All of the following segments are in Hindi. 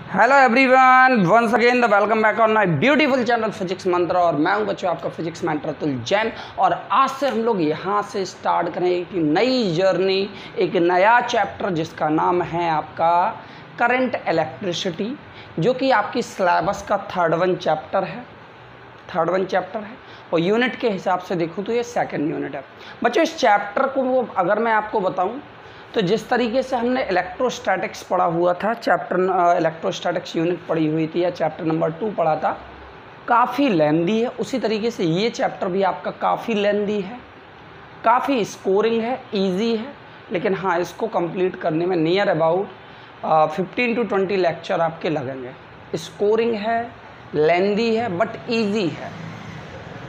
Hello everyone, once again the welcome back on my beautiful channel Physics Mantra. और मैं हूं बच्चों आपका फिजिक्स मेंटर अतुल जैन। और आज से हम लोग यहां से स्टार्ट करें एक नई जर्नी, एक नया चैप्टर जिसका नाम है आपका करंट इलेक्ट्रिसिटी, जो कि आपकी सिलेबस का थर्ड वन चैप्टर है। और यूनिट के हिसाब से देखूँ तो ये सेकेंड यूनिट है। बच्चों इस चैप्टर को अगर मैं आपको बताऊँ तो जिस तरीके से हमने इलेक्ट्रोस्टैटिक्स पढ़ा हुआ था, चैप्टर इलेक्ट्रोस्टैटिक्स यूनिट पढ़ी हुई थी या चैप्टर नंबर 2 पढ़ा था, काफ़ी लेंदी है। उसी तरीके से ये चैप्टर भी आपका काफ़ी लेंदी है, काफ़ी स्कोरिंग है, इजी है। लेकिन हाँ, इसको कंप्लीट करने में नियर अबाउट 15 to 20 लेक्चर आपके लगेंगे। स्कोरिंग है, लेंदी है, बट ईजी है।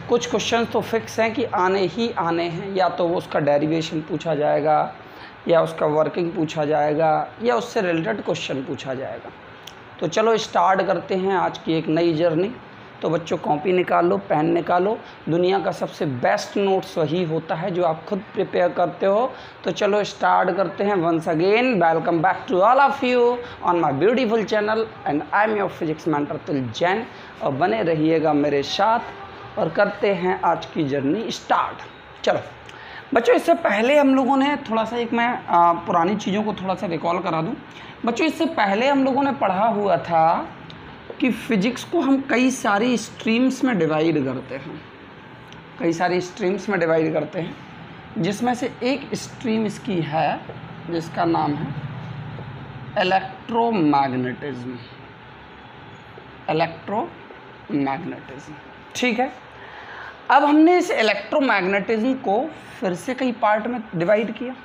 कुछ क्वेश्चन तो फिक्स हैं कि आने ही आने हैं, या तो वो उसका डेरिवेशन पूछा जाएगा, या उसका वर्किंग पूछा जाएगा, या उससे रिलेटेड क्वेश्चन पूछा जाएगा। तो चलो स्टार्ट करते हैं आज की एक नई जर्नी। तो बच्चों कॉपी निकालो, पेन निकालो। दुनिया का सबसे बेस्ट नोट्स वही होता है जो आप खुद प्रिपेयर करते हो। तो चलो स्टार्ट करते हैं। Once again welcome back to all of you on my beautiful channel and I am your physics mentor Atul Jain. और बने रहिएगा मेरे साथ और करते हैं आज की जर्नी स्टार्ट। चलो बच्चों, इससे पहले हम लोगों ने थोड़ा सा मैं पुरानी चीज़ों को थोड़ा सा रिकॉल करा दूं। बच्चों इससे पहले हम लोगों ने पढ़ा हुआ था कि फिजिक्स को हम कई सारी स्ट्रीम्स में डिवाइड करते हैं, जिसमें से एक स्ट्रीम इसकी है जिसका नाम है इलेक्ट्रोमैग्नेटिज्म। ठीक है। अब हमने इस इलेक्ट्रोमैग्नेटिज्म को फिर से कई पार्ट में डिवाइड किया,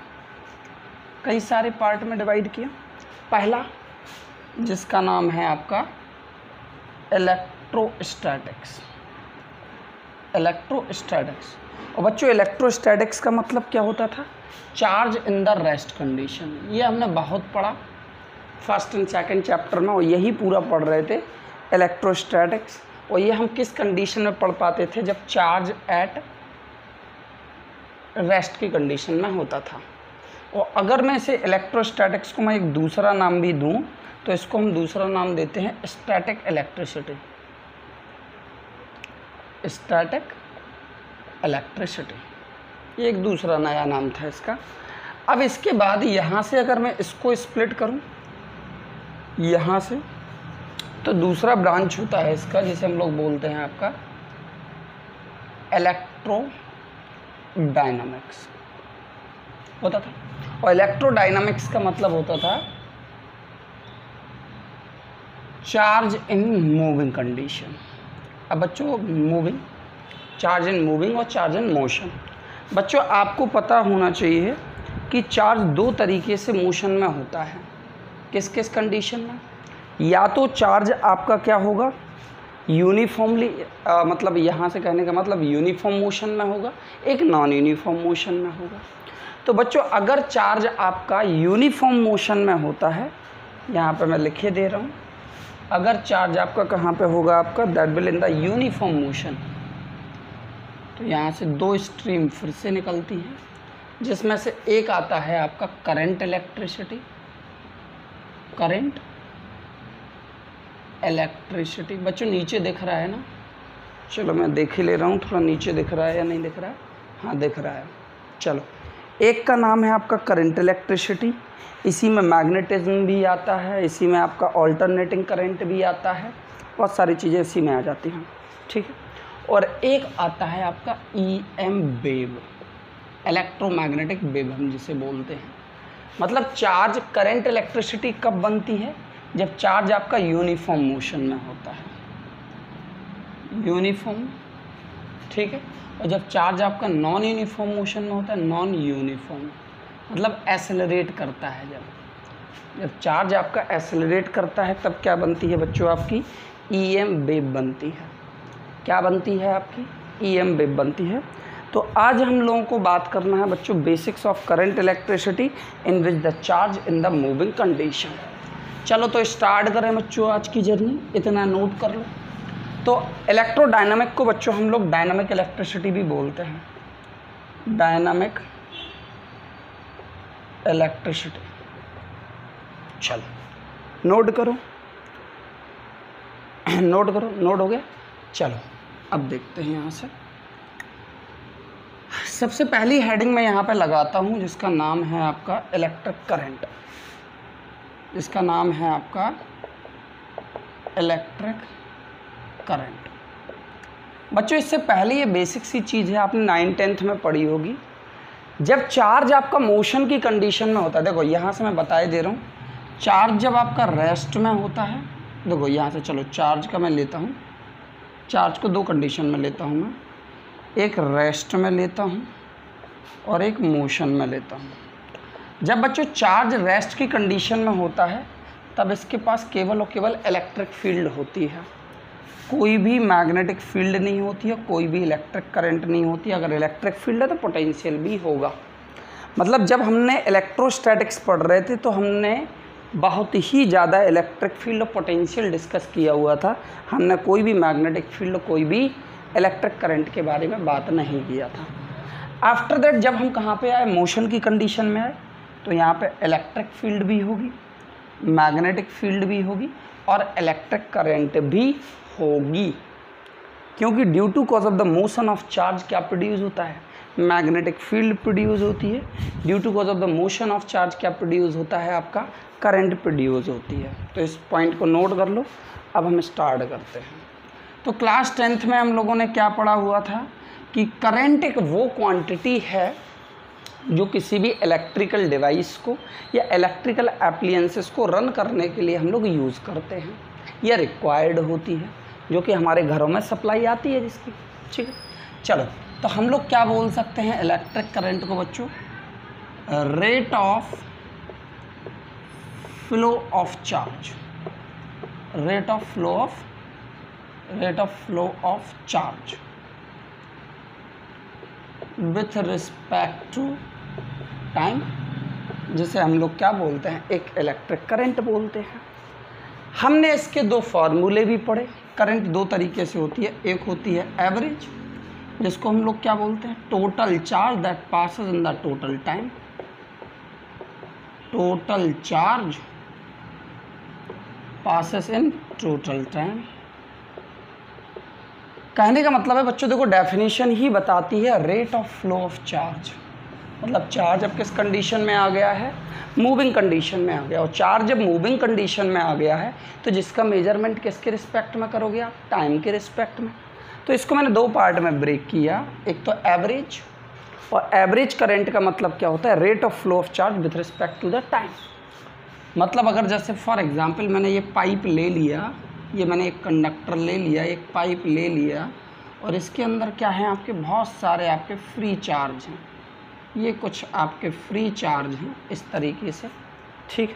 कई सारे पार्ट में डिवाइड किया। पहला जिसका नाम है आपका इलेक्ट्रोस्टैटिक्स। और बच्चों इलेक्ट्रोस्टैटिक्स का मतलब क्या होता था? Charge in the rest condition. ये हमने बहुत पढ़ा फर्स्ट एंड सेकंड चैप्टर में, और यही पूरा पढ़ रहे थे इलेक्ट्रोस्टैटिक्स। और ये हम किस कंडीशन में पढ़ पाते थे? जब चार्ज एट रेस्ट की कंडीशन में होता था। और अगर मैं इसे इलेक्ट्रोस्टैटिक्स को मैं एक दूसरा नाम भी दूं तो इसको हम दूसरा नाम देते हैं स्टैटिक इलेक्ट्रिसिटी। ये एक दूसरा नया नाम था इसका। अब इसके बाद यहाँ से अगर मैं इसको स्प्लिट करूँ यहाँ से, तो दूसरा ब्रांच होता है इसका जिसे हम लोग बोलते हैं आपका इलेक्ट्रोडायनामिक्स होता था। और इलेक्ट्रोडायनामिक्स का मतलब होता था चार्ज इन मूविंग कंडीशन। अब बच्चों चार्ज इन मूविंग और चार्ज इन मोशन। बच्चों आपको पता होना चाहिए कि चार्ज दो तरीके से मोशन में होता है। किस किस कंडीशन में? या तो चार्ज आपका क्या होगा, यूनिफॉर्मली, मतलब यहाँ से कहने का मतलब यूनिफॉर्म मोशन में होगा, एक नॉन यूनिफॉर्म मोशन में होगा। तो बच्चों अगर चार्ज आपका यूनिफॉर्म मोशन में होता है, यहाँ पे मैं लिखे दे रहा हूँ, अगर चार्ज आपका कहाँ पे होगा, आपका that will in the uniform motion, तो यहाँ से दो स्ट्रीम फिर से निकलती हैं, जिसमें से एक आता है आपका करंट इलेक्ट्रिसिटी। बच्चों नीचे दिख रहा है ना? चलो मैं देख ही ले रहा हूँ, थोड़ा नीचे दिख रहा है या नहीं दिख रहा है? हाँ दिख रहा है। चलो, एक का नाम है आपका करंट इलेक्ट्रिसिटी। इसी में मैग्नेटिज्म भी आता है, इसी में आपका ऑल्टरनेटिंग करंट भी आता है, बहुत सारी चीज़ें इसी में आ जाती हैं। ठीक है। और एक आता है आपका EM वेव, इलेक्ट्रोमैग्नेटिक वेव हम जिसे बोलते हैं। मतलब चार्ज करंट इलेक्ट्रिसिटी कब बनती है? जब चार्ज आपका यूनिफॉर्म मोशन में होता है, यूनिफॉर्म। ठीक है। और जब चार्ज आपका नॉन यूनिफॉर्म मोशन में होता है, नॉन यूनिफॉर्म मतलब एसेलरेट करता है। जब चार्ज आपका एसेलरेट करता है तब क्या बनती है बच्चों? आपकी EM वेव बनती है। क्या बनती है? आपकी EM वेव बनती है। तो आज हम लोगों को बात करना है बच्चों basics of current electricity in which the charge in the moving condition. चलो तो स्टार्ट करें बच्चों आज की जर्नी। इतना नोट कर लो। तो इलेक्ट्रोडायनामिक को बच्चों हम लोग डायनामिक इलेक्ट्रिसिटी भी बोलते हैं, डायनामिक इलेक्ट्रिसिटी। चलो नोट करो, नोट करो, नोट हो गया। चलो अब देखते हैं यहाँ से। सबसे पहली हेडिंग मैं यहाँ पे लगाता हूँ जिसका नाम है आपका इलेक्ट्रिक करंट, जिसका नाम है आपका इलेक्ट्रिक करंट। बच्चों इससे पहले ये बेसिक सी चीज़ है, आपने 9th-10th में पढ़ी होगी। जब चार्ज आपका मोशन की कंडीशन में होता है, देखो यहाँ से मैं बताए दे रहा हूँ, चार्ज जब आपका रेस्ट में होता है, देखो यहाँ से चलो चार्ज का मैं लेता हूँ, चार्ज को 2 कंडीशन में लेता हूँ मैं, एक रेस्ट में लेता हूँ और एक मोशन में लेता हूँ। जब बच्चों चार्ज रेस्ट की कंडीशन में होता है तब इसके पास केवल और केवल इलेक्ट्रिक फील्ड होती है, कोई भी मैग्नेटिक फील्ड नहीं होती है, कोई भी इलेक्ट्रिक करंट नहीं होती है। अगर इलेक्ट्रिक फील्ड है तो पोटेंशियल भी होगा। मतलब जब हमने इलेक्ट्रोस्टैटिक्स पढ़ रहे थे तो हमने बहुत ही ज़्यादा इलेक्ट्रिक फील्ड और पोटेंशियल डिस्कस किया हुआ था, हमने कोई भी मैग्नेटिक फील्ड, कोई भी इलेक्ट्रिक करंट के बारे में बात नहीं किया था। आफ्टर दैट जब हम कहाँ पे आए, मोशन की कंडीशन में आए, तो यहाँ पे इलेक्ट्रिक फील्ड भी होगी, मैग्नेटिक फील्ड भी होगी और इलेक्ट्रिक करंट भी होगी, क्योंकि due to cause of the motion of charge क्या प्रोड्यूस होता है, मैग्नेटिक फील्ड प्रोड्यूस होती है। Due to cause of the motion of charge क्या प्रोड्यूस होता है, आपका करंट प्रोड्यूस होती है। तो इस पॉइंट को नोट कर लो। अब हम स्टार्ट करते हैं। तो क्लास 10th में हम लोगों ने क्या पढ़ा हुआ था कि करंट एक वो क्वांटिटी है जो किसी भी इलेक्ट्रिकल डिवाइस को या इलेक्ट्रिकल एप्लियंसेस को रन करने के लिए हम लोग यूज़ करते हैं, या रिक्वायर्ड होती है, जो कि हमारे घरों में सप्लाई आती है जिसकी। ठीक है, चलो तो हम लोग क्या बोल सकते हैं इलेक्ट्रिक करंट को बच्चों, rate of flow of charge, rate of flow of charge with respect to time, जिसे हम लोग क्या बोलते हैं, एक इलेक्ट्रिक करंट बोलते हैं। हमने इसके 2 फार्मूले भी पढ़े। करंट 2 तरीके से होती है, एक होती है एवरेज, जिसको हम लोग क्या बोलते हैं, total charge that passes in the total time, total charge passes in total time. कहने का मतलब है बच्चों, देखो डेफिनेशन ही बताती है rate of flow of charge, मतलब चार्ज अब किस कंडीशन में आ गया है, मूविंग कंडीशन में आ गया। और चार्ज जब मूविंग कंडीशन में आ गया है तो जिसका मेजरमेंट किसके रिस्पेक्ट में करोगे आप, टाइम के रिस्पेक्ट में। तो इसको मैंने 2 पार्ट में ब्रेक किया, एक तो एवरेज, और एवरेज करंट का मतलब क्या होता है, rate of flow of charge with respect to the time. मतलब अगर जैसे फॉर एग्जांपल मैंने ये पाइप ले लिया, ये मैंने एक कंडक्टर ले लिया, एक पाइप ले लिया, और इसके अंदर क्या है, आपके बहुत सारे आपके फ्री चार्ज हैं, ये कुछ आपके फ्री चार्ज हैं इस तरीके से। ठीक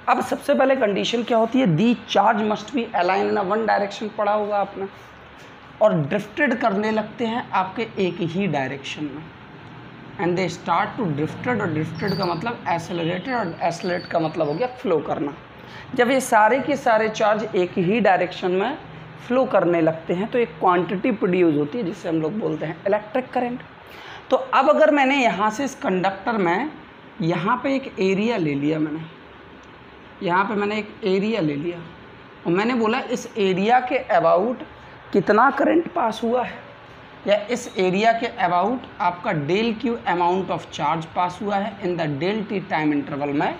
अब सबसे पहले कंडीशन क्या होती है, the charge must be align in one direction, पढ़ा होगा आपने, और ड्रिफ्टेड करने लगते हैं आपके एक ही डायरेक्शन में, and they start to drifted, और ड्रिफ्टेड का मतलब एसेलरेटेड, और एसेलरेट का मतलब हो गया फ्लो करना। जब ये सारे के सारे चार्ज एक ही डायरेक्शन में फ्लो करने लगते हैं तो एक क्वांटिटी प्रोड्यूस होती है जिसे हम लोग बोलते हैं इलेक्ट्रिक करंट। तो अब अगर मैंने यहाँ से इस कंडक्टर में यहाँ पे एक एरिया ले लिया, मैंने यहाँ पे मैंने एक एरिया ले लिया, और मैंने बोला इस एरिया के अबाउट कितना करंट पास हुआ है, या इस एरिया के अबाउट आपका del Q amount of charge pass हुआ है in the del T time interval में,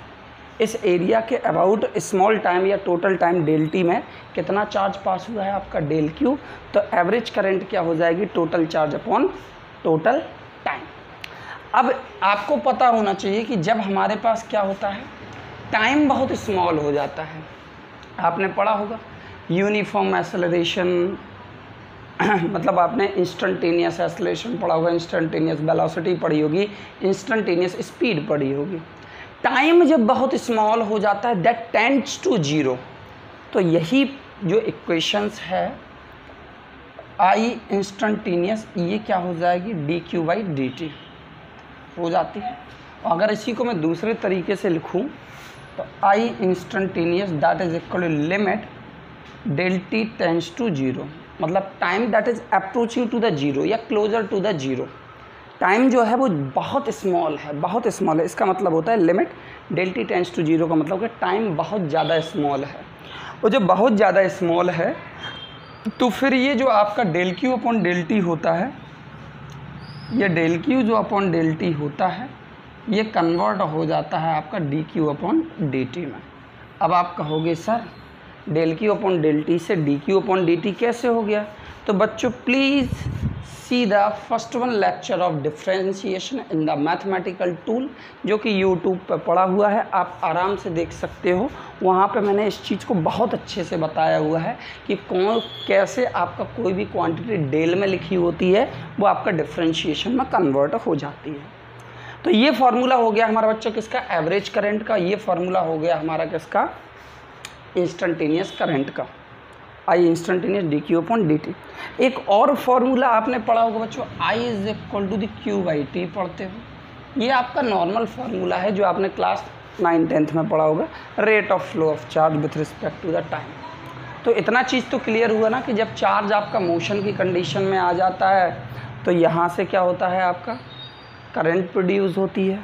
इस एरिया के अबाउट स्मॉल टाइम या टोटल टाइम डेल टी में कितना चार्ज पास हुआ है आपका डेल क्यू। तो एवरेज करंट क्या हो जाएगी, total charge upon total time. अब आपको पता होना चाहिए कि जब हमारे पास क्या होता है, टाइम बहुत स्मॉल हो जाता है, आपने पढ़ा होगा यूनिफॉर्म एक्सेलरेशन, मतलब आपने इंस्टेंटेनियस एक्सेलरेशन पढ़ा होगा, इंस्टेंटेनियस वेलोसिटी पढ़ी होगी, इंस्टेंटेनियस स्पीड पढ़ी होगी। टाइम जब बहुत स्मॉल हो जाता है दैट टेंड्स टू 0, तो यही जो इक्वेशंस है आई इंस्टेंटेनियस, ये क्या हो जाएगी, dq/dt हो जाती है। और अगर इसी को मैं दूसरे तरीके से लिखूं तो I instantaneous that is equal to limit del T tends to 0, मतलब time that is approaching to the 0 या क्लोजर टू द 0। टाइम जो है वो बहुत स्मॉल है, बहुत स्मॉल है, इसका मतलब होता है limit del T tends to 0 का मतलब कि टाइम बहुत ज़्यादा स्मॉल है। वो जो बहुत ज़्यादा स्मॉल है, तो फिर ये जो आपका del Q upon del T होता है, ये डेल क्यू जो अपॉन डेल टी होता है, ये कन्वर्ट हो जाता है आपका D Q upon D T में। अब आप कहोगे sir del Q upon del T से D Q upon D T कैसे हो गया? तो बच्चों please see the first one lecture of differentiation in the mathematical tool, जो कि यूट्यूब पर पड़ा हुआ है, आप आराम से देख सकते हो। वहाँ पे मैंने इस चीज़ को बहुत अच्छे से बताया हुआ है कि कौन कैसे आपका कोई भी क्वांटिटी डेल में लिखी होती है वो आपका डिफरेंशिएशन में कन्वर्ट हो जाती है। तो ये फार्मूला हो गया हमारा बच्चा किसका? एवरेज करंट का। ये फार्मूला हो गया हमारा किसका? इंस्टेंटेनियस करंट का। I instantaneous D Q upon D T. एक और फार्मूला आपने पढ़ा होगा बच्चों, I is equal to the Q by T पढ़ते हो। ये आपका नॉर्मल फार्मूला है जो आपने क्लास 9-10th में पढ़ा होगा, rate of flow of charge with respect to the time. तो इतना चीज़ तो क्लियर हुआ ना कि जब चार्ज आपका मोशन की कंडीशन में आ जाता है तो यहाँ से क्या होता है, आपका करंट प्रोड्यूस होती है।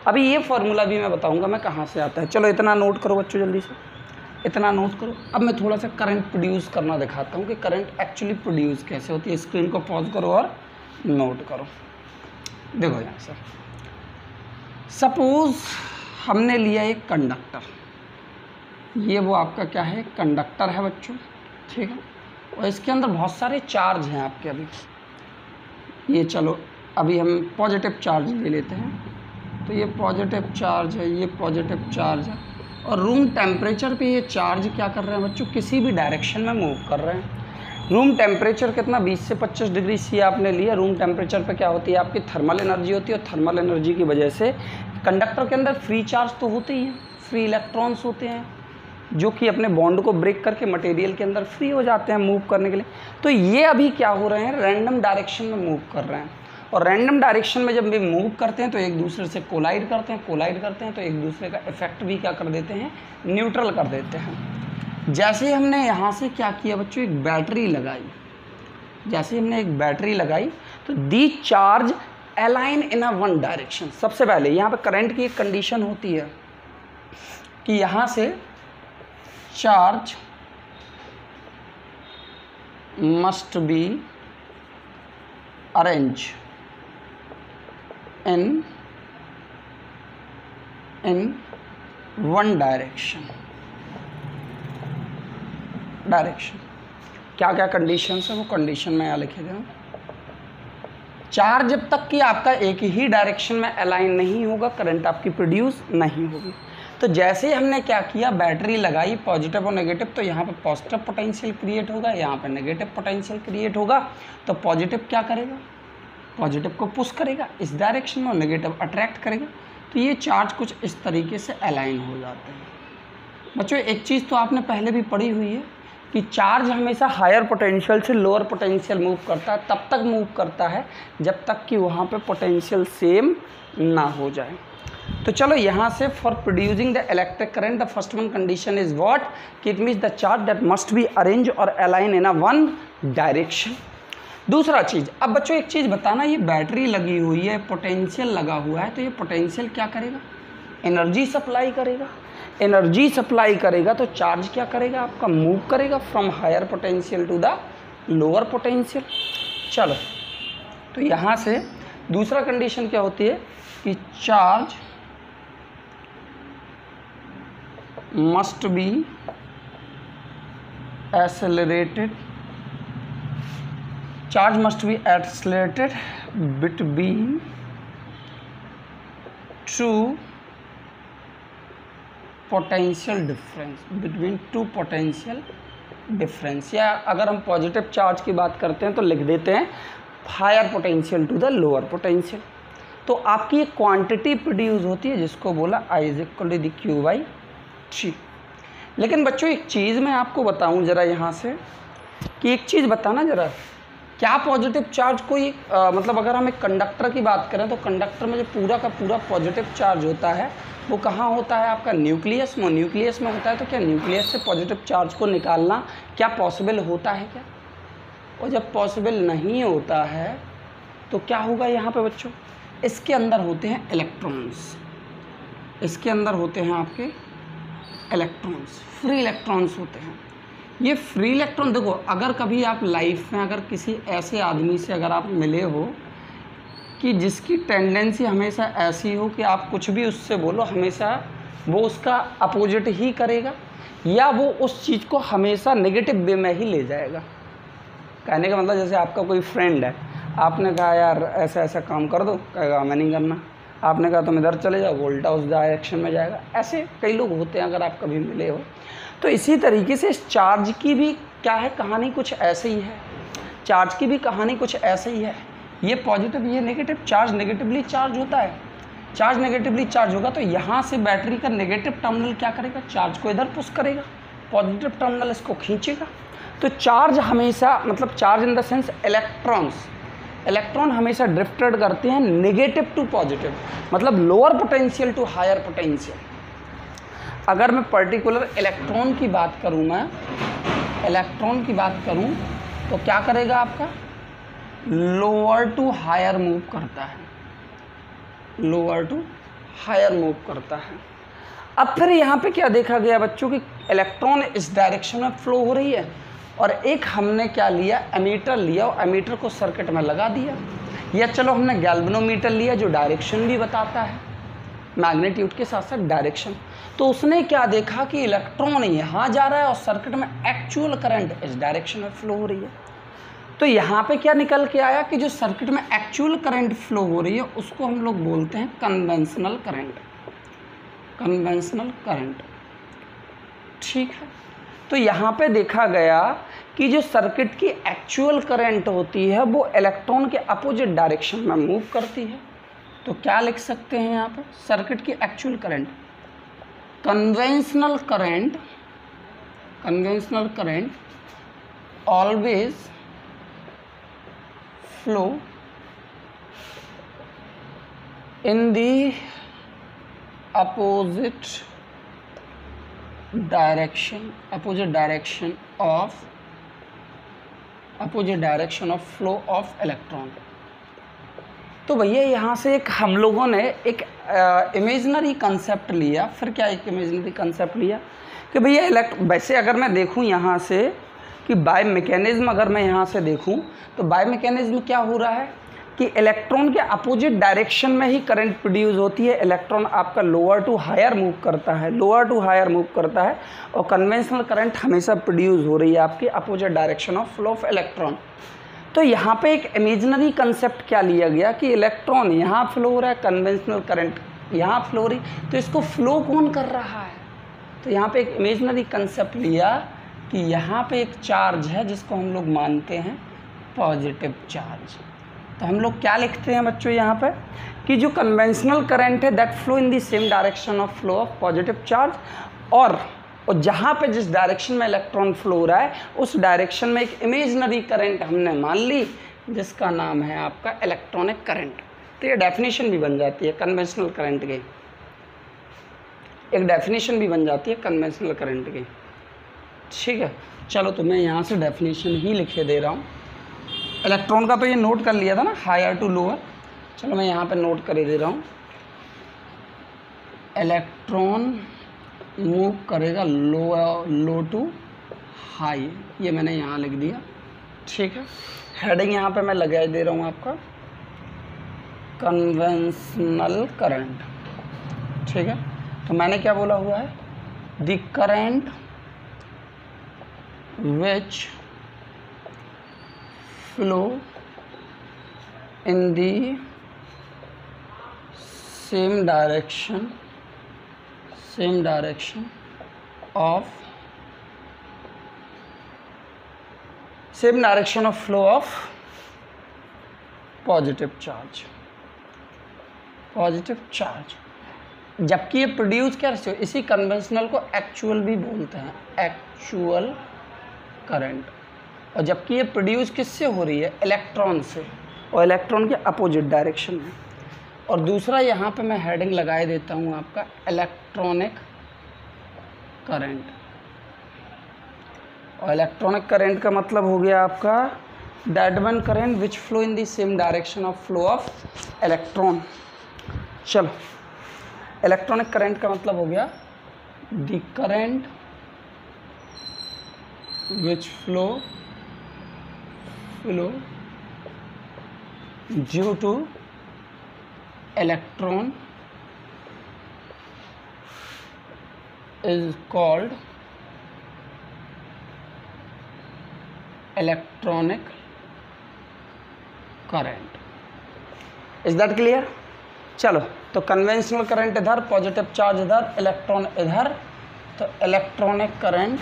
अभी ये फार्मूला भी मैं बताऊँगा मैं कहाँ से आता है। चलो इतना नोट करो बच्चों, जल्दी से इतना नोट करो। अब मैं थोड़ा सा करंट प्रोड्यूस करना दिखाता हूँ कि करंट एक्चुअली प्रोड्यूस कैसे होती है। स्क्रीन को पॉज करो और नोट करो। देखो यहाँ से सपोज हमने लिया एक कंडक्टर, ये वो आपका क्या है, कंडक्टर है बच्चों, ठीक है। और इसके अंदर बहुत सारे चार्ज हैं आपके। अभी ये चलो अभी हम पॉजिटिव चार्ज ले लेते हैं। तो ये पॉजिटिव चार्ज है, ये पॉजिटिव चार्ज है, और रूम टेम्परेचर पे ये चार्ज क्या कर रहे हैं बच्चों, किसी भी डायरेक्शन में मूव कर रहे हैं। रूम टेम्परेचर कितना, 20 से 25 डिग्री सी आपने लिया। रूम टेम्परेचर पे क्या होती है, आपकी थर्मल एनर्जी होती है, और थर्मल एनर्जी की वजह से कंडक्टर के अंदर फ्री चार्ज तो होते ही हैं, फ्री इलेक्ट्रॉन्स होते हैं जो कि अपने बॉन्ड को ब्रेक करके मटेरियल के अंदर फ्री हो जाते हैं मूव करने के लिए। तो ये अभी क्या हो रहे हैं, रैंडम डायरेक्शन में मूव कर रहे हैं। और रैंडम डायरेक्शन में जब भी मूव करते हैं तो एक दूसरे से कोलाइड करते हैं, तो एक दूसरे का इफेक्ट भी क्या कर देते हैं, न्यूट्रल कर देते हैं। जैसे हमने यहाँ से क्या किया बच्चों, एक बैटरी लगाई। जैसे हमने एक बैटरी लगाई तो the charge align in a one direction. सबसे पहले यहाँ पे करंट की एक कंडीशन होती है कि यहाँ से charge must be arrange in one direction। क्या क्या कंडीशंस है वो कंडीशन में यहाँ लिखे थे। चार्ज जब तक कि आपका एक ही डायरेक्शन में अलाइन नहीं होगा, करंट आपकी प्रोड्यूस नहीं होगी। तो जैसे हमने क्या किया, बैटरी लगाई पॉजिटिव और नेगेटिव, तो यहाँ पे पॉजिटिव पोटेंशियल क्रिएट होगा, यहाँ पे नेगेटिव पोटेंशियल क्रिएट होगा। तो पॉजिटिव क्या करेगा, पॉजिटिव को पुश करेगा इस डायरेक्शन में, और नेगेटिव अट्रैक्ट करेगा। तो ये चार्ज कुछ इस तरीके से अलाइन हो जाते हैं। बच्चों एक चीज़ तो आपने पहले भी पढ़ी हुई है कि चार्ज हमेशा हायर पोटेंशियल से लोअर पोटेंशियल मूव करता है, तब तक मूव करता है जब तक कि वहाँ पे पोटेंशियल सेम ना हो जाए। तो चलो यहाँ से for producing the electric current the first one condition is what, कि it means the charge that must be arrange और align in a one direction. दूसरा चीज़, अब बच्चों एक चीज़ बताना, ये बैटरी लगी हुई है, पोटेंशियल लगा हुआ है, तो ये पोटेंशियल क्या करेगा, एनर्जी सप्लाई करेगा। एनर्जी सप्लाई करेगा तो चार्ज क्या करेगा, आपका मूव करेगा from higher potential to the lower potential. चलो तो यहाँ से दूसरा कंडीशन क्या होती है कि charge must be accelerated, charge must be accelerated between two potential difference, between two potential difference. या अगर हम पॉजिटिव चार्ज की बात करते हैं तो लिख देते हैं higher potential to the lower potential. तो आपकी एक क्वांटिटी प्रोड्यूस होती है जिसको बोला I is equal to the Q by T. लेकिन बच्चों एक चीज़ मैं आपको बताऊं ज़रा यहाँ से, कि एक चीज़ बताना ज़रा, क्या पॉजिटिव चार्ज कोई मतलब अगर हम एक कंडक्टर की बात करें तो कंडक्टर में जो पूरा का पूरा पॉजिटिव चार्ज होता है वो कहाँ होता है, आपका न्यूक्लियस में। न्यूक्लियस में होता है, तो क्या न्यूक्लियस से पॉजिटिव चार्ज को निकालना क्या पॉसिबल होता है क्या? और जब पॉसिबल नहीं होता है तो क्या होगा यहाँ पे बच्चों, इसके अंदर होते हैं इलेक्ट्रॉन्स, इसके अंदर होते हैं आपके इलेक्ट्रॉन्स, फ्री इलेक्ट्रॉन्स होते हैं। ये फ्री इलेक्ट्रॉन देखो, अगर कभी आप लाइफ में अगर किसी ऐसे आदमी से अगर आप मिले हो कि जिसकी टेंडेंसी हमेशा ऐसी हो कि आप कुछ भी उससे बोलो हमेशा वो उसका अपोजिट ही करेगा, या वो उस चीज़ को हमेशा नेगेटिव वे में ही ले जाएगा। कहने का मतलब जैसे आपका कोई फ्रेंड है, आपने कहा यार ऐसा ऐसा काम कर दो, कहेगा मैं नहीं करना। आपने कहा तुम इधर चले जाओ, वो उल्टा उस डायरेक्शन में जाएगा। ऐसे कई लोग होते हैं, अगर आप कभी मिले हो। तो इसी तरीके से इस चार्ज की भी क्या है कहानी, कुछ ऐसे ही है। चार्ज की भी कहानी कुछ ऐसे ही है। ये पॉजिटिव, ये नेगेटिव। चार्ज नेगेटिवली चार्ज होता है, चार्ज नेगेटिवली चार्ज होगा तो यहाँ से बैटरी का नेगेटिव टर्मिनल क्या करेगा, चार्ज को इधर पुश करेगा, पॉजिटिव टर्मिनल इसको खींचेगा। तो चार्ज हमेशा, मतलब charge in the sense electrons, electron हमेशा ड्रिफ्टेड करते हैं नेगेटिव टू पॉजिटिव, मतलब lower potential to higher potential. अगर मैं पर्टिकुलर इलेक्ट्रॉन की बात करूँ, मैं इलेक्ट्रॉन की बात करूँ तो क्या करेगा आपका, लोअर टू हायर मूव करता है, लोअर टू हायर मूव करता है। अब फिर यहाँ पे क्या देखा गया बच्चों कि इलेक्ट्रॉन इस डायरेक्शन में फ्लो हो रही है, और एक हमने क्या लिया, एमीटर लिया और एमीटर को सर्किट में लगा दिया, या चलो हमने गैल्वेनोमीटर लिया जो डायरेक्शन भी बताता है, मैग्नीट्यूड के साथ साथ डायरेक्शन। तो उसने क्या देखा कि इलेक्ट्रॉन यहाँ जा रहा है और सर्किट में एक्चुअल करंट इस डायरेक्शन में फ्लो हो रही है। तो यहाँ पे क्या निकल के आया कि जो सर्किट में एक्चुअल करंट फ्लो हो रही है उसको हम लोग बोलते हैं कन्वेंशनल करंट, कन्वेंशनल करंट। ठीक है, तो यहाँ पे देखा गया कि जो सर्किट की एक्चुअल करंट होती है वो इलेक्ट्रॉन के अपोजिट डायरेक्शन में मूव करती है। तो क्या लिख सकते हैं यहाँ पे, सर्किट की actual current, conventional current, conventional current always flow in the opposite direction, opposite direction of flow of electron. तो भैया यहाँ से एक हम लोगों ने एक इमेजनरी कंसेप्ट लिया। फिर क्या एक इमेजनरी कंसेप्ट लिया कि भैया वैसे अगर मैं देखूँ यहाँ से कि बाय मैकेनिज्म, अगर मैं यहाँ से देखूँ तो बाय मैकेनिज्म क्या हो रहा है कि इलेक्ट्रॉन के अपोजिट डायरेक्शन में ही करंट प्रोड्यूस होती है। इलेक्ट्रॉन आपका लोअर टू हायर मूव करता है, लोअर टू हायर मूव करता है, और कन्वेंशनल करंट हमेशा प्रोड्यूस हो रही है आपकी opposite direction of flow of electron. तो यहाँ पे एक इमेजिनरी कंसेप्ट क्या लिया गया कि इलेक्ट्रॉन यहाँ फ्लो हो रहा है, कन्वेंशनल करंट यहाँ फ्लो हो रही, तो इसको फ्लो कौन कर रहा है। तो यहाँ पे एक इमेजिनरी कंसेप्ट लिया कि यहाँ पे एक चार्ज है जिसको हम लोग मानते हैं पॉजिटिव चार्ज। तो हम लोग क्या लिखते हैं बच्चों यहाँ पे कि जो कन्वेंशनल करंट है that flow in the same direction of flow of positive charge, और जहाँ पे जिस डायरेक्शन में इलेक्ट्रॉन फ्लो हो रहा है उस डायरेक्शन में एक इमेजिनरी करंट हमने मान ली जिसका नाम है आपका इलेक्ट्रॉनिक करंट। तो ये डेफिनेशन भी बन जाती है कन्वेंशनल करंट की, एक डेफिनेशन भी बन जाती है कन्वेंशनल करंट की। ठीक है, चलो तो मैं यहाँ से डेफिनेशन ही लिखे दे रहा हूँ। इलेक्ट्रॉन का तो ये नोट कर लिया था ना, हायर टू लोअर। चलो मैं यहाँ पे नोट कर दे रहा हूँ, इलेक्ट्रॉन मूव करेगा लो टू हाई, ये मैंने यहाँ लिख दिया। ठीक है, हेडिंग यहाँ पे मैं लगा दे रहा हूँ आपका कन्वेंशनल करंट। ठीक है, तो मैंने क्या बोला हुआ है, the current which flow in the same direction of flow of positive charge, जबकि ये प्रोड्यूस क्या है, इसी कन्वेंशनल को एक्चुअल भी बोलते हैं, एक्चुअल करंट। और जबकि ये प्रोड्यूस किससे हो रही है, इलेक्ट्रॉन से, और इलेक्ट्रॉन के अपोजिट डायरेक्शन में। और दूसरा यहाँ पे मैं हेडिंग लगाए देता हूँ आपका इलेक्ट्रॉनिक करंट। और इलेक्ट्रॉनिक करंट का मतलब हो गया आपका that one current which flow in the same direction of flow of electron. चलो, इलेक्ट्रॉनिक करंट का मतलब हो गया the current which flow due to electron is called electronic current. Is that clear? चलो, तो कन्वेंशनल करंट इधर, पॉजिटिव चार्ज इधर, इलेक्ट्रॉन इधर, तो इलेक्ट्रॉनिक करंट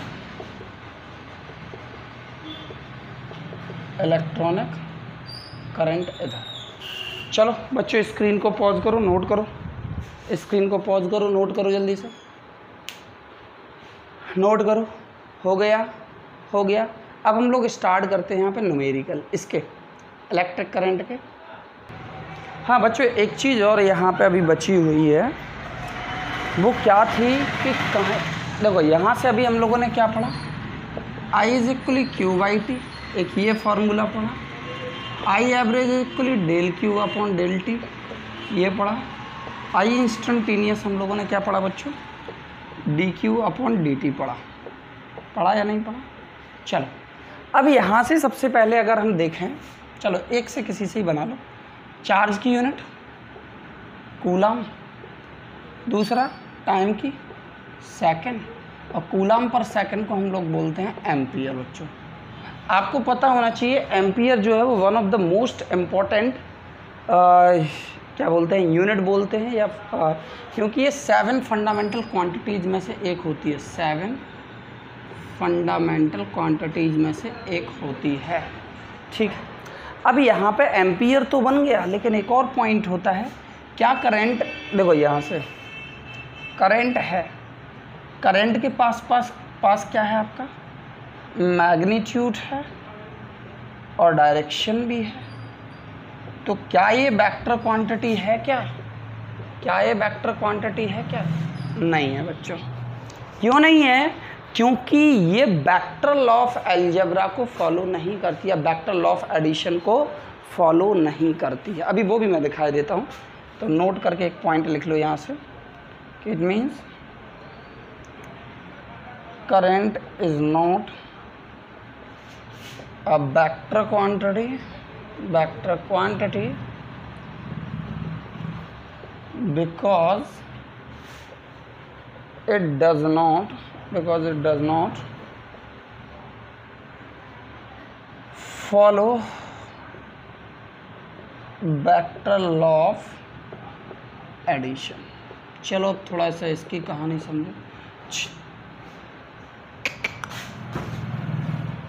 इधर। चलो बच्चों, स्क्रीन को पॉज करो, नोट करो, स्क्रीन को पॉज करो, नोट करो, जल्दी से नोट करो। हो गया। अब हम लोग स्टार्ट करते हैं यहाँ पे न्यूमेरिकल इसके इलेक्ट्रिक करंट के। हाँ बच्चों, एक चीज़ और यहाँ पे अभी बची हुई है, वो क्या थी कि कहाँ, देखो यहाँ से अभी हम लोगों ने क्या पढ़ा, I is equally Q by T, एक ये फार्मूला पढ़ा, I average is equally del Q upon del T, ये पढ़ा। I इंस्टेंटेनियस हम लोगों ने क्या पढ़ा बच्चों, D Q upon D T पढ़ा या नहीं पढ़ा। चलो अब यहाँ से सबसे पहले अगर हम देखें, चलो एक से किसी से ही बना लो, चार्ज की यूनिट कूलाम, दूसरा टाइम की सेकंड, और कूलाम पर सेकंड को हम लोग बोलते हैं एम्पियर। बच्चों आपको पता होना चाहिए, एम्पियर जो है वो one of the most important क्या बोलते हैं, यूनिट बोलते हैं, या क्योंकि ये 7 फंडामेंटल क्वांटिटीज़ में से एक होती है, 7 फंडामेंटल क्वांटिटीज़ में से एक होती है। ठीक है, अब यहाँ पे एम्पियर तो बन गया, लेकिन एक और पॉइंट होता है, क्या करंट, देखो यहाँ से करंट है, करंट के पास क्या है आपका, मैग्नीट्यूड है और डायरेक्शन भी है। तो क्या ये वेक्टर क्वांटिटी है क्या ये वेक्टर क्वांटिटी है क्या? नहीं है बच्चों। क्यों नहीं है? क्योंकि ये वेक्टर लॉ ऑफ अलजेब्रा को फॉलो नहीं करती है, वेक्टर लॉ ऑफ एडिशन को फॉलो नहीं करती है। अभी वो भी मैं दिखाई देता हूँ, तो नोट करके एक पॉइंट लिख लो यहाँ से, it means current is not a vector quantity because it does not follow vector law of addition। चलो थोड़ा सा इसकी कहानी समझो।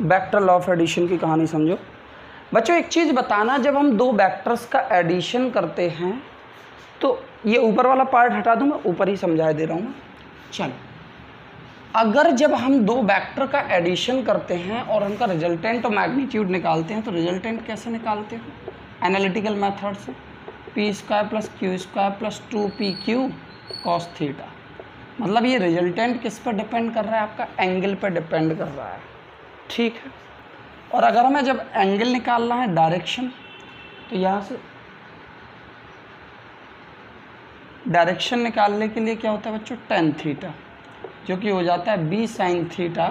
वेक्टर लॉ ऑफ एडिशन की कहानी समझो बच्चों। एक चीज़ बताना, जब हम दो वेक्टर्स का एडिशन करते हैं, तो ये ऊपर वाला पार्ट हटा दूँ, मैं ऊपर ही समझा दे रहा हूँ। चलो, अगर जब हम दो वेक्टर का एडिशन करते हैं और उनका रिजल्टेंट और मैग्नीट्यूड निकालते हैं, तो रिजल्टेंट कैसे निकालते हैं? एनालिटिकल मेथड से, P square plus Q square plus 2pq cos theta. मतलब ये रिजल्टेंट किस पर डिपेंड कर रहा है? आपका एंगल पर डिपेंड कर रहा है। ठीक है, और अगर हमें जब एंगल निकालना है, डायरेक्शन, तो यहाँ से डायरेक्शन निकालने के लिए क्या होता है बच्चों? tan थीटा, जो कि हो जाता है b sin theta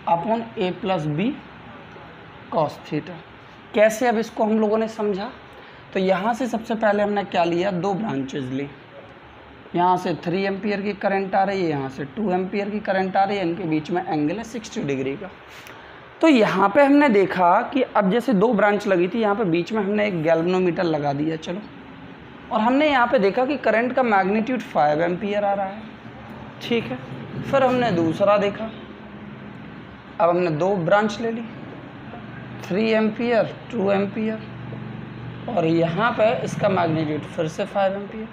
upon a plus B cos theta. कैसे? अब इसको हम लोगों ने समझा। तो यहाँ से सबसे पहले हमने क्या लिया? दो ब्रांचेज ली। यहाँ से 3 एम्पियर की करंट आ रही है, यहाँ से 2 एम्पियर की करंट आ रही है, इनके बीच में एंगल है 60 डिग्री का। तो यहाँ पे हमने देखा कि अब जैसे दो ब्रांच लगी थी, यहाँ पे बीच में हमने एक गैल्वेनोमीटर लगा दिया। चलो, और हमने यहाँ पे देखा कि करंट का मैग्नीट्यूड 5 एम्पियर आ रहा है। ठीक है, फिर हमने दूसरा देखा। अब हमने दो ब्रांच ले ली, 3 एम्पियर 2 एम्पियर, और यहाँ पे इसका मैग्नीट्यूड फिर से 5 एम्पियर।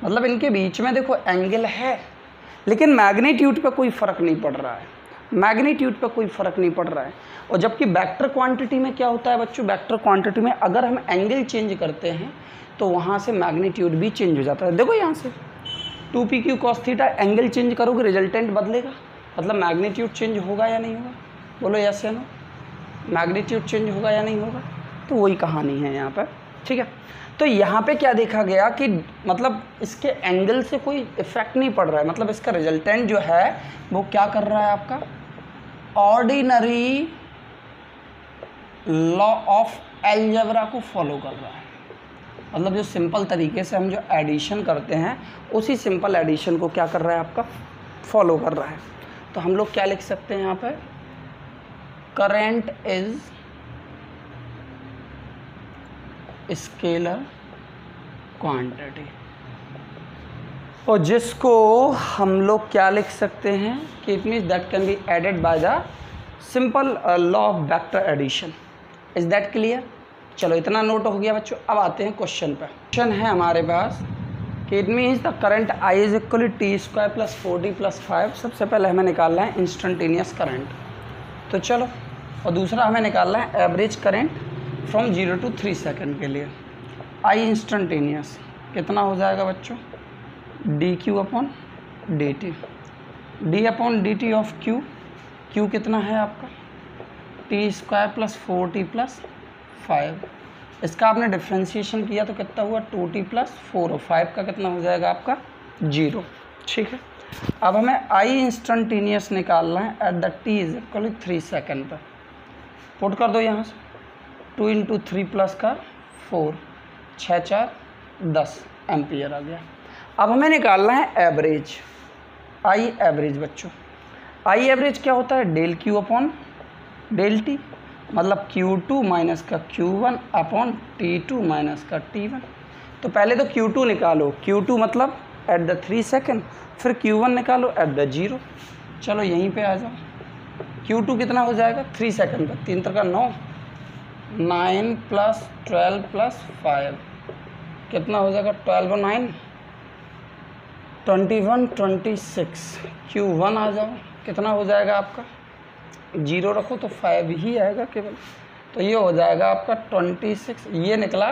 मतलब इनके बीच में देखो एंगल है, लेकिन मैग्नीट्यूड पे कोई फ़र्क नहीं पड़ रहा है, मैग्नीट्यूड पे कोई फ़र्क नहीं पड़ रहा है। और जबकि वेक्टर क्वांटिटी में क्या होता है बच्चों? वेक्टर क्वांटिटी में अगर हम एंगल चेंज करते हैं, तो वहाँ से मैग्नीट्यूड भी चेंज हो जाता है। देखो यहाँ से 2pq cos theta, angle change करोगे रिजल्टेंट बदलेगा, मतलब मैग्नीट्यूड चेंज होगा या नहीं होगा? बोलो यस या नो। मैग्नीट्यूड चेंज होगा या नहीं होगा? तो वही कहानी है यहाँ पर। ठीक है, तो तो यहाँ पे क्या देखा गया कि मतलब इसके एंगल से कोई इफेक्ट नहीं पड़ रहा है, मतलब इसका रिजल्टेंट जो है वो क्या कर रहा है आपका ऑर्डिनरी लॉ ऑफ अलजेब्रा को फॉलो कर रहा है। मतलब जो सिंपल तरीके से हम जो एडिशन करते हैं उसी सिंपल एडिशन को क्या कर रहा है आपका फॉलो कर रहा है। तो हम लोग क्या लिख सकते हैं यहाँ पे, करंट इज स्केलर क्वांटिटी, और जिसको हम लोग क्या लिख सकते हैं कि it means that can be added by the simple law of vector addition. Is that clear? चलो इतना नोट हो गया बच्चों। अब आते हैं क्वेश्चन पर। क्वेश्चन है हमारे पास कि it means the current I is equal T square plus 4t plus 5। सबसे पहले हमें निकालना है इंस्टेंटेनियस करंट, तो चलो, और दूसरा हमें निकालना है average current from 0 to 3 second के लिए। आई इंस्टेंटेनियस कितना हो जाएगा बच्चों, D Q upon D T, D upon D T of Q, Q कितना है आपका T square plus 4t plus 5। इसका आपने डिफ्रेंशिएशन किया तो कितना हुआ 2t प्लस 4, और 5 का कितना हो जाएगा आपका 0। ठीक है, अब हमें आई इंस्टेंटेनियस निकालना है at the T is equal 3 second पर। पुट कर दो यहाँ से, 2 × 3 प्लस का 4, 6 4 10 एम्पियर आ गया। अब हमें निकालना है एवरेज, आई एवरेज बच्चों। आई एवरेज क्या होता है, del Q upon del T, मतलब Q2 माइनस का Q1 अपॉन T2 माइनस का T1। तो पहले तो Q2 निकालो, Q2 मतलब एट द 3 सेकेंड, फिर Q1 निकालो एट द 0। चलो यहीं पे आ जाओ, Q2 कितना हो जाएगा 3 सेकेंड पर, 3 3 का 9, 9 प्लस 12 प्लस 5 कितना हो जाएगा 12 और 9 21 26। Q1 आ जाओ, कितना हो जाएगा आपका 0 रखो तो 5 ही आएगा केवल, तो ये हो जाएगा आपका 26। ये निकला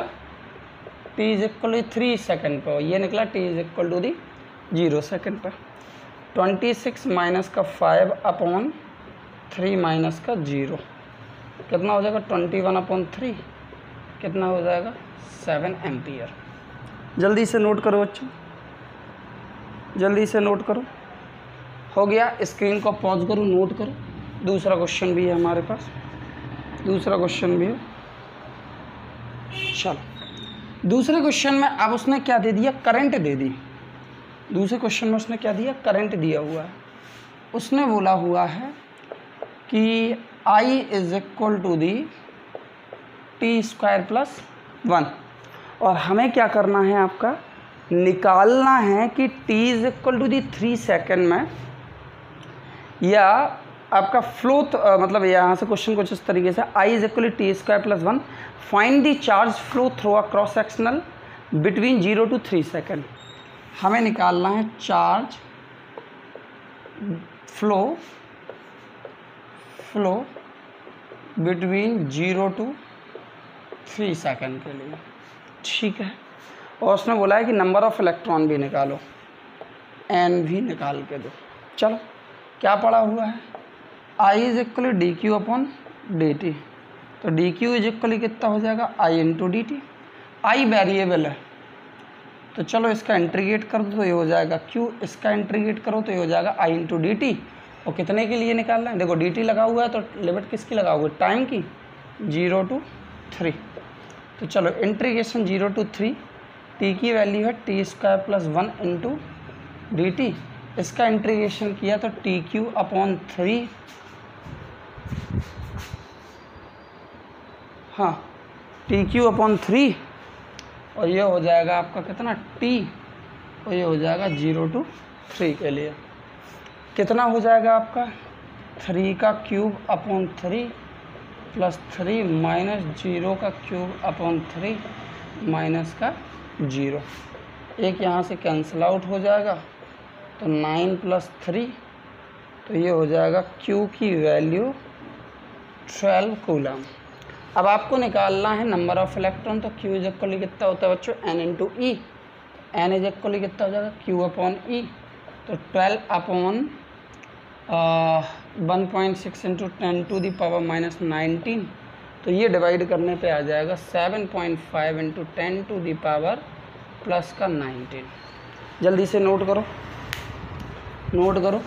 t इज इक्वल 3 सेकेंड पर, ये निकला t is equal to the 0 second पर। 26 माइनस का 5 अपॉन 3 माइनस का 0 कितना हो जाएगा 21 अपॉन 3 कितना हो जाएगा 7 एम्पियर। जल्दी से नोट करो बच्चों, जल्दी से नोट करो। हो गया, स्क्रीन को पॉज करो, नोट करो। दूसरा क्वेश्चन भी है हमारे पास, दूसरा क्वेश्चन भी है। चलो दूसरे क्वेश्चन में अब उसने क्या दे दिया, करंट दे दी। दूसरे क्वेश्चन में उसने क्या दिया, करंट दिया हुआ है। उसने बोला हुआ है कि I is equal to the T square plus 1, और हमें क्या करना है आपका निकालना है कि t is equal to the 3 second में, या आपका फ्लो मतलब यहाँ से क्वेश्चन कुछ इस तरीके से, I is equal T square plus 1, find the charge flow through a cross sectional between 0 to 3 second. हमें निकालना है charge flow between 0 to 3 second के लिए। ठीक है, और उसने बोला है कि नंबर ऑफ इलेक्ट्रॉन भी निकालो, n भी निकाल के दो। चलो क्या पड़ा हुआ है, I is equal D Q upon D T, तो डी क्यू इज इक्वल कितना हो जाएगा I into D T. I variable है तो चलो इसका इंटीग्रेट कर दो तो ये हो जाएगा Q, इसका इंटीग्रेट करो तो ये हो जाएगा I इंटू डी टी। और कितने के लिए निकालना है, देखो डी टी लगा हुआ है तो लिमिट किसकी लगा हुआ है, टाइम की, 0 to 3। तो चलो इंटीग्रेशन 0 to 3, टी की वैल्यू है T square plus 1 into D T, इसका इंटीग्रेशन किया तो टी क्यू अपॉन 3, हाँ टी क्यू अपॉन 3, और ये हो जाएगा आपका कितना टी, और ये हो जाएगा 0 to 3 के लिए कितना हो जाएगा आपका 3 का क्यूब अपॉन 3 प्लस 3 माइनस 0 का क्यूब अपॉन 3 माइनस का 0, एक यहाँ से कैंसिल आउट हो जाएगा तो 9 प्लस 3, तो ये हो जाएगा Q की वैल्यू 12 कूलम। अब आपको निकालना है नंबर ऑफ इलेक्ट्रॉन, तो Q इज इक्वल कितना होता है बच्चों N into E, N is equal कितना हो जाएगा Q अपॉन ई, तो 12 upon 1.6 into 10 to the power minus 19 तो ये डिवाइड करने पे आ जाएगा 7.5 into 10 to the power plus का 19। जल्दी से नोट करो, नोट करो।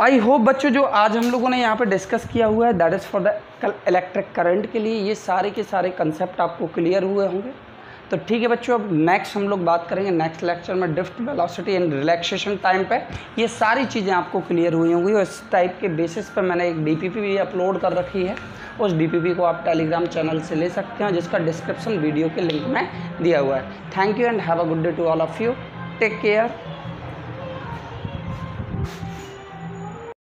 आई होप बच्चों जो आज हम लोगों ने यहाँ पे डिस्कस किया हुआ है that is for the electric current के लिए, ये सारे के सारे कंसेप्ट आपको क्लियर हुए होंगे। तो ठीक है बच्चों, अब नेक्स्ट हम लोग बात करेंगे नेक्स्ट लेक्चर में drift velocity and relaxation time पे। ये सारी चीज़ें आपको क्लियर हुई होंगी और इस टाइप के बेसिस पे मैंने एक डीपीपी भी अपलोड कर रखी है। उस डीपीपी को आप टेलीग्राम चैनल से ले सकते हैं जिसका डिस्क्रिप्शन वीडियो के लिंक में दिया हुआ है। Thank you and have a good day to all of you. Take care.